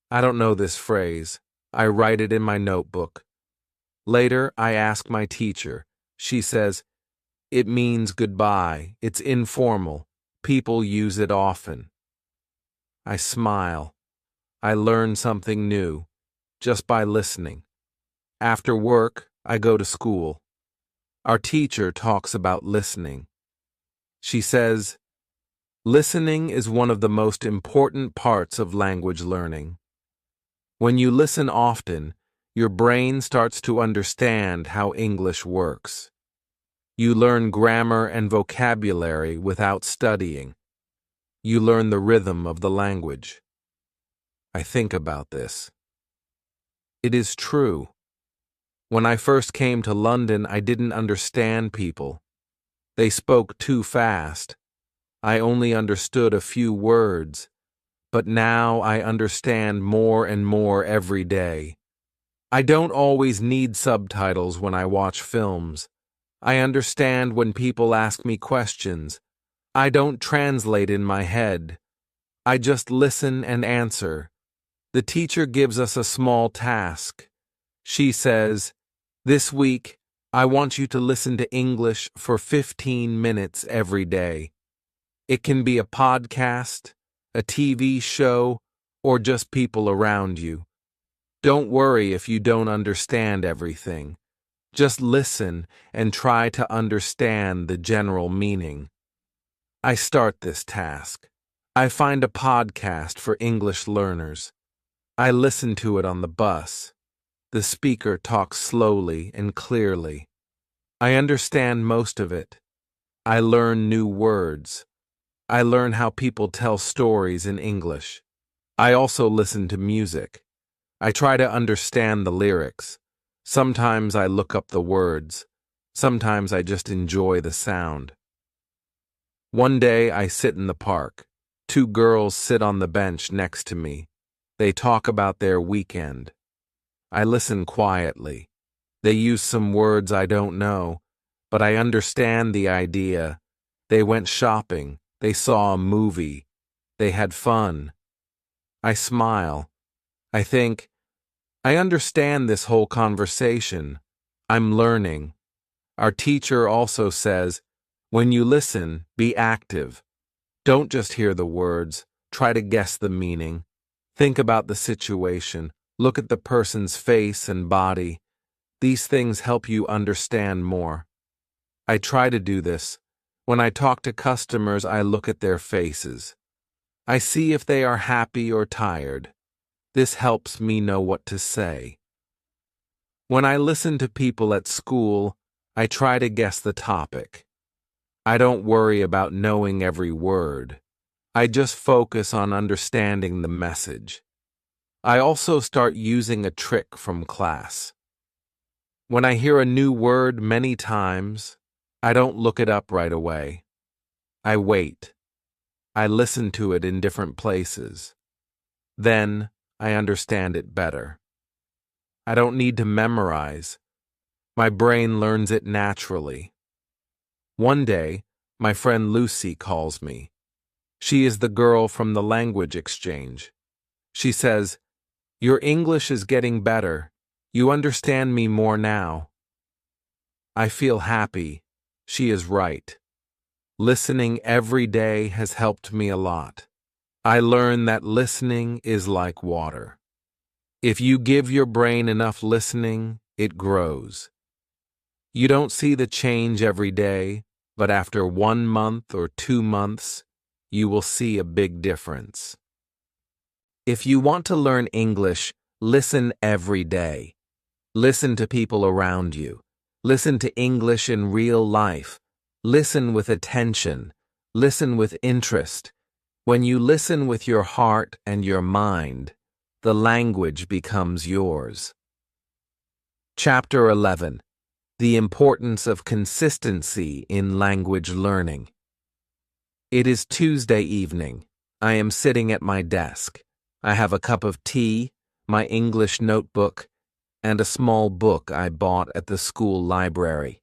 I don't know this phrase. I write it in my notebook. Later, I ask my teacher. She says, "It means goodbye. It's informal. People use it often." I smile. I learn something new, just by listening. After work, I go to school. Our teacher talks about listening. She says, listening is one of the most important parts of language learning. When you listen often, your brain starts to understand how English works. You learn grammar and vocabulary without studying. You learn the rhythm of the language. I think about this. It is true. When I first came to London, I didn't understand people. They spoke too fast. I only understood a few words, but now I understand more and more every day. I don't always need subtitles when I watch films. I understand when people ask me questions. I don't translate in my head. I just listen and answer. The teacher gives us a small task. She says, "This week, I want you to listen to English for 15 minutes every day." It can be a podcast, a TV show, or just people around you. Don't worry if you don't understand everything. Just listen and try to understand the general meaning. I start this task. I find a podcast for English learners. I listen to it on the bus. The speaker talks slowly and clearly. I understand most of it. I learn new words. I learn how people tell stories in English. I also listen to music. I try to understand the lyrics. Sometimes I look up the words. Sometimes I just enjoy the sound. One day I sit in the park. Two girls sit on the bench next to me. They talk about their weekend. I listen quietly. They use some words I don't know, but I understand the idea. They went shopping. They saw a movie. They had fun. I smile. I think, I understand this whole conversation. I'm learning. Our teacher also says, when you listen, be active. Don't just hear the words. Try to guess the meaning. Think about the situation. Look at the person's face and body. These things help you understand more. I try to do this. When I talk to customers, I look at their faces. I see if they are happy or tired. This helps me know what to say. When I listen to people at school, I try to guess the topic. I don't worry about knowing every word. I just focus on understanding the message. I also start using a trick from class. When I hear a new word many times, I don't look it up right away. I wait. I listen to it in different places. Then I understand it better. I don't need to memorize. My brain learns it naturally. One day, my friend Lucy calls me. She is the girl from the language exchange. She says, "Your English is getting better. You understand me more now." I feel happy. She is right. Listening every day has helped me a lot. I learn that listening is like water. If you give your brain enough listening, it grows. You don't see the change every day, but after 1 month or 2 months, you will see a big difference. If you want to learn English, listen every day. Listen to people around you. Listen to English in real life. Listen with attention. Listen with interest. When you listen with your heart and your mind, the language becomes yours. Chapter 11. The importance of consistency in language learning. It is Tuesday evening. I am sitting at my desk. I have a cup of tea, my English notebook, and a small book I bought at the school library.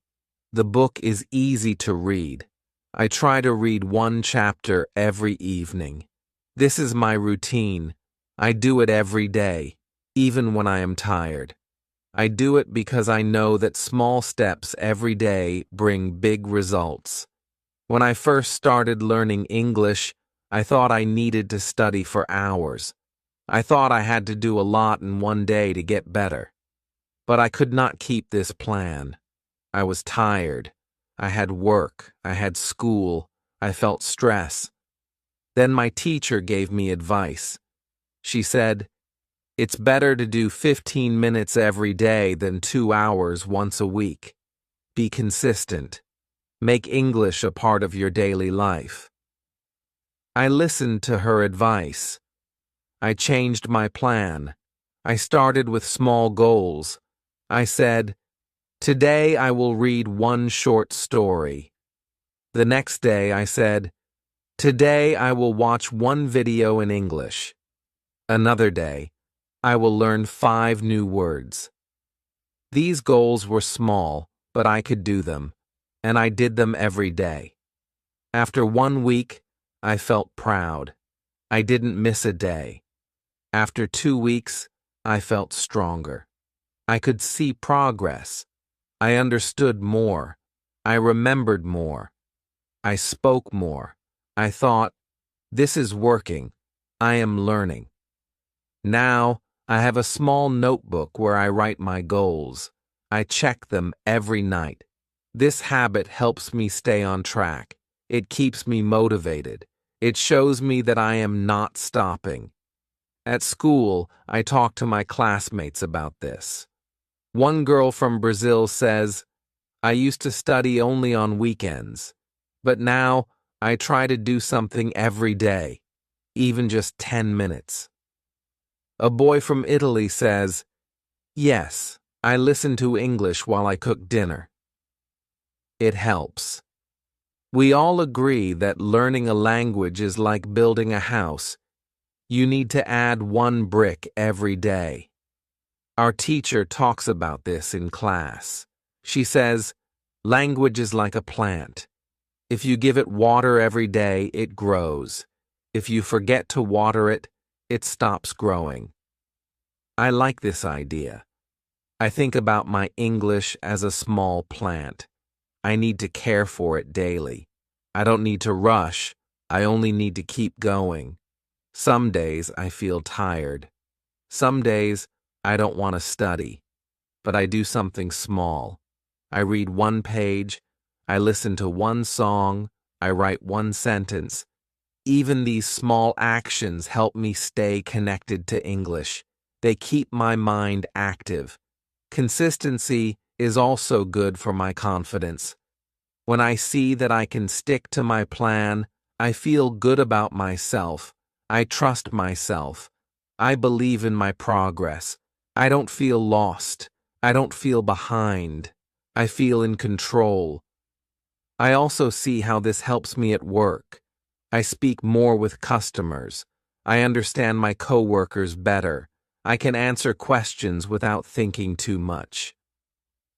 The book is easy to read. I try to read 1 chapter every evening. This is my routine. I do it every day, even when I am tired. I do it because I know that small steps every day bring big results. When I first started learning English, I thought I needed to study for hours. I thought I had to do a lot in one day to get better. But I could not keep this plan. I was tired. I had work. I had school. I felt stress. Then my teacher gave me advice. She said, "It's better to do 15 minutes every day than 2 hours once a week. Be consistent. Make English a part of your daily life." I listened to her advice. I changed my plan. I started with small goals. I said, "Today I will read 1 short story." The next day I said, "Today I will watch 1 video in English." Another day, I will learn 5 new words. These goals were small, but I could do them, and I did them every day. After 1 week, I felt proud. I didn't miss a day. After 2 weeks, I felt stronger. I could see progress. I understood more. I remembered more. I spoke more. I thought, this is working. I am learning. Now, I have a small notebook where I write my goals. I check them every night. This habit helps me stay on track. It keeps me motivated. It shows me that I am not stopping. At school, I talk to my classmates about this. One girl from Brazil says, "I used to study only on weekends, but now I try to do something every day, even just 10 minutes. A boy from Italy says, "Yes, I listen to English while I cook dinner." It helps. We all agree that learning a language is like building a house. You need to add one brick every day. Our teacher talks about this in class. She says, language is like a plant. If you give it water every day, it grows. If you forget to water it, it stops growing. I like this idea. I think about my English as a small plant. I need to care for it daily. I don't need to rush. I only need to keep going. Some days I feel tired. Some days I don't want to study, but I do something small. I read one page. I listen to one song. I write one sentence. Even these small actions help me stay connected to English. They keep my mind active. Consistency is also good for my confidence. When I see that I can stick to my plan, I feel good about myself. I trust myself. I believe in my progress. I don't feel lost. I don't feel behind. I feel in control. I also see how this helps me at work. I speak more with customers. I understand my coworkers better. I can answer questions without thinking too much.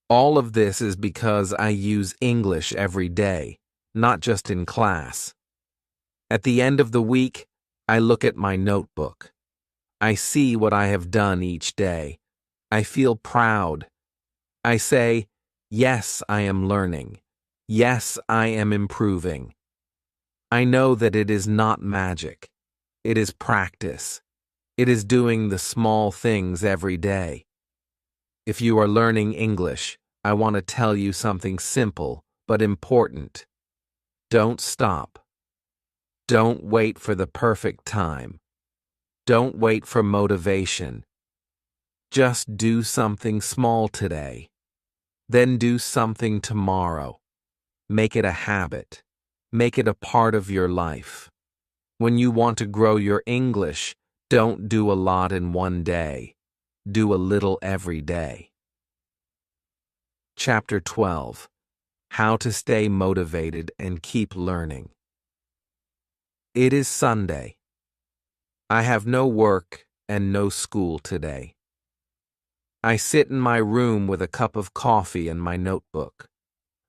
All of this is because I use English every day, not just in class. At the end of the week, I look at my notebook. I see what I have done each day. I feel proud. I say, yes, I am learning. Yes, I am improving. I know that it is not magic. It is practice. It is doing the small things every day. If you are learning English, I want to tell you something simple but important. Don't stop. Don't wait for the perfect time. Don't wait for motivation. Just do something small today. Then do something tomorrow. Make it a habit. Make it a part of your life. When you want to grow your English, don't do a lot in one day. Do a little every day. Chapter 12. How to stay motivated and keep learning. It is Sunday. I have no work and no school today. I sit in my room with a cup of coffee and my notebook.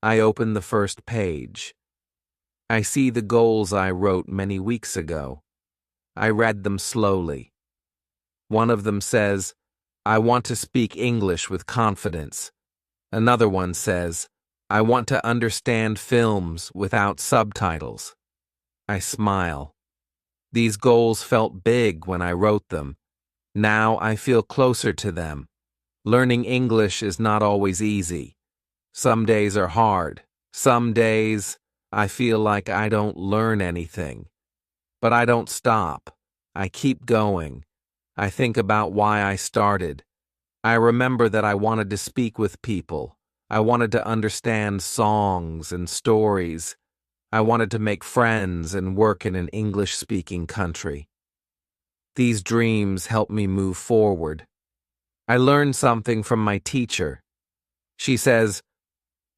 I open the first page. I see the goals I wrote many weeks ago. I read them slowly. One of them says, I want to speak English with confidence. Another one says, I want to understand films without subtitles. I smile. These goals felt big when I wrote them. Now I feel closer to them. Learning English is not always easy. Some days are hard. Some days I feel like I don't learn anything. But I don't stop. I keep going. I think about why I started. I remember that I wanted to speak with people. I wanted to understand songs and stories. I wanted to make friends and work in an English-speaking country. These dreams help me move forward. I learned something from my teacher. She says,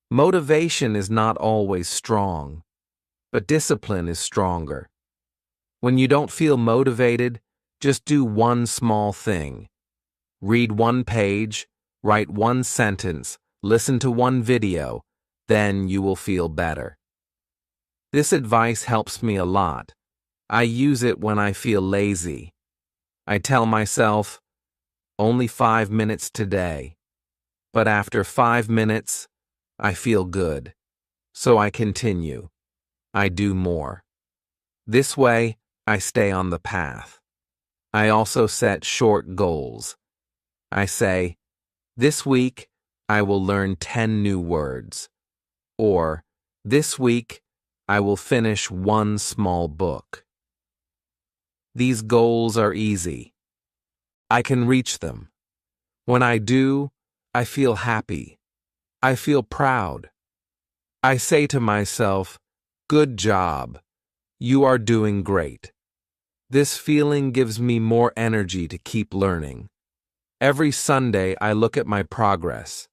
motivation is not always strong, but discipline is stronger. When you don't feel motivated, just do one small thing. Read one page, write one sentence, listen to one video, then you will feel better. This advice helps me a lot. I use it when I feel lazy. I tell myself, only 5 minutes today. But after 5 minutes, I feel good. So I continue. I do more. This way, I stay on the path. I also set short goals. I say, this week, I will learn 10 new words. Or, this week, I will finish one small book. These goals are easy. I can reach them. When I do, I feel happy. I feel proud. I say to myself, good job. You are doing great. This feeling gives me more energy to keep learning. Every Sunday, I look at my progress.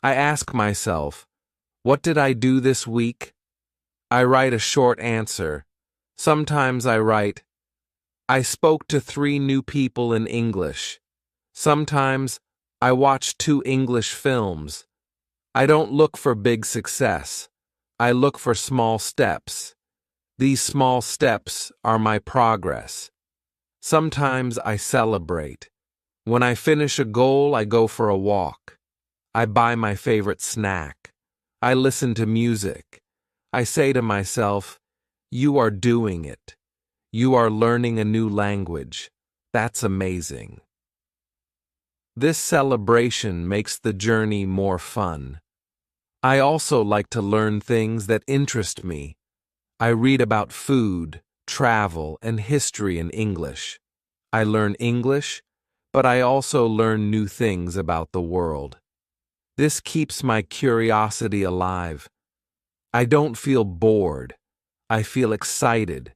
I ask myself, what did I do this week? I write a short answer. Sometimes I write, I spoke to 3 new people in English. Sometimes I watched 2 English films. I don't look for big success. I look for small steps. These small steps are my progress. Sometimes I celebrate. When I finish a goal, I go for a walk. I buy my favorite snack. I listen to music. I say to myself, you are doing it. You are learning a new language. That's amazing. This celebration makes the journey more fun. I also like to learn things that interest me. I read about food, travel, and history in English. I learn English, but I also learn new things about the world. This keeps my curiosity alive. I don't feel bored. I feel excited.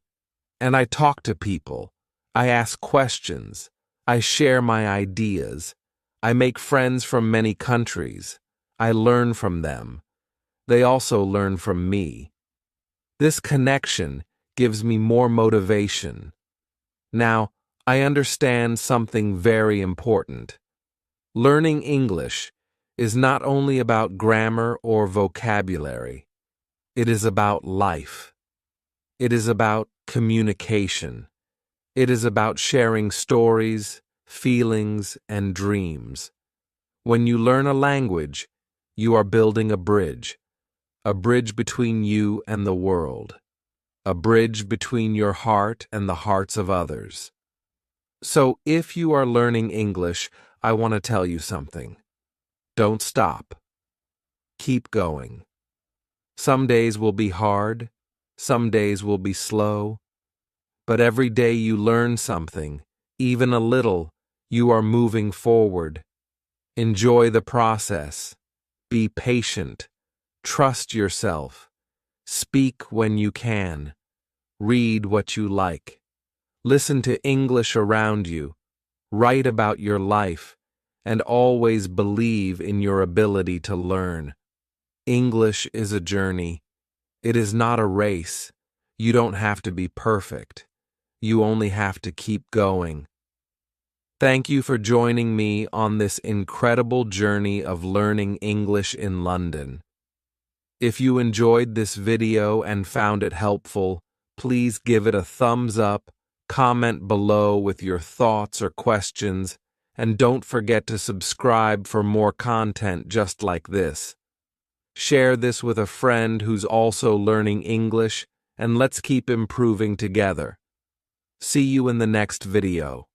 And I talk to people. I ask questions. I share my ideas. I make friends from many countries. I learn from them. They also learn from me. This connection gives me more motivation. Now, I understand something very important. Learning English is not only about grammar or vocabulary. It is about life. It is about communication. It is about sharing stories, feelings, and dreams. When you learn a language, you are building a bridge between you and the world, a bridge between your heart and the hearts of others. So if you are learning English, I want to tell you something. Don't stop. Keep going. Some days will be hard, some days will be slow, but every day you learn something, even a little, you are moving forward. Enjoy the process. Be patient. Trust yourself. Speak when you can. Read what you like. Listen to English around you. Write about your life. And always believe in your ability to learn. English is a journey. It is not a race. You don't have to be perfect. You only have to keep going. Thank you for joining me on this incredible journey of learning English in London. If you enjoyed this video and found it helpful, please give it a thumbs up, comment below with your thoughts or questions, and don't forget to subscribe for more content just like this. Share this with a friend who's also learning English, and let's keep improving together. See you in the next video.